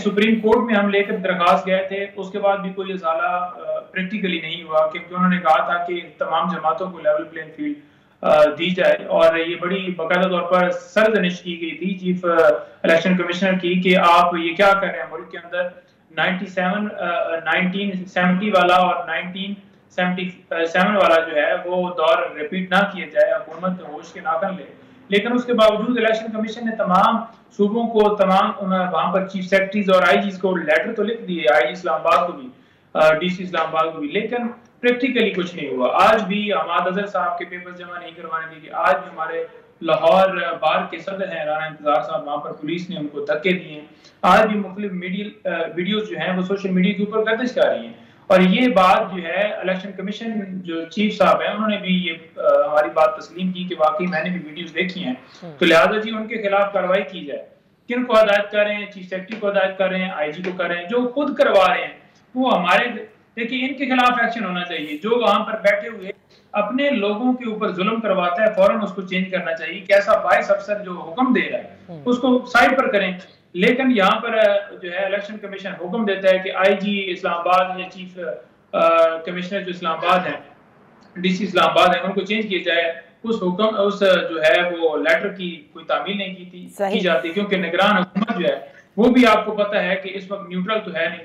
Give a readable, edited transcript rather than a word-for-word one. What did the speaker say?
Supreme court में हम लेकर दरखास्त गए थे, उसके बाद भी कोई इजाला प्रैक्टिकली नहीं हुआ, क्योंकि उन्होंने कहा था कि तमाम जमातों को लेवल प्लेइंग फील्ड दी जाए। और ये बड़ी बाकायदा तौर पर सरजनिश की गई थी चीफ इलेक्शन कमिश्नर की कि आप ये क्या कर रहे हैं मुल्क के अंदर 1970 वाला और 1977 वाला जो है वो दौर रिपीट ना किया जाए, हुकूमत होश के नाखन ले। लेकिन उसके बावजूद इलेक्शन कमीशन ने तमाम सूबों को, तमाम वहां पर चीफ सेक्रेटरीज और आईजीज को लेटर तो लिख दिए, आईजी इस्लामाबाद को भी, डीसी इस्लामाबाद को भी, लेकिन प्रैक्टिकली कुछ नहीं हुआ। आज भी हमाद अजहर साहब के पेपर जमा नहीं करवाने दिए। आज भी हमारे लाहौर बार के सदर हैं राना इंतजार साहब, वहां पर पुलिस ने उनको धक्के दिए। आज भी मुख्तलिफ मीडिया वीडियोज जो हैं वो सोशल मीडिया के ऊपर गर्दिश कर रही हैं। और ये बात जो है इलेक्शन कमीशन जो चीफ साहब हैं उन्होंने भी ये हमारी बात तस्लीम की कि वाकई मैंने भी वीडियोस देखी हैं, तो लिहाजा जी उनके खिलाफ कार्रवाई की जाए। किन को हदायत कर रहे हैं? चीफ सेक्रेटरी को हदायत कर रहे हैं, आईजी को कर रहे हैं, जो खुद करवा रहे हैं वो हमारे, देखिए इनके खिलाफ एक्शन होना चाहिए। जो वहां पर बैठे हुए अपने लोगों के ऊपर जुल्म करवाता है फौरन उसको चेंज करना चाहिए। कैसा वाइस अफसर जो हुक्म दे रहा है उसको साइड पर करें। लेकिन यहाँ पर जो है इलेक्शन कमीशन हुक्म देता है कि आईजी इस्लामाबाद या चीफ कमिश्नर जो इस्लामाबाद है, डीसी इस्लामाबाद है, उनको चेंज किया जाए। उस हुक्म, उस जो है वो लेटर की कोई तामील नहीं की जाती, क्योंकि निगरान हुकूमत जो है वो भी आपको पता है कि इस वक्त न्यूट्रल तो है नहीं।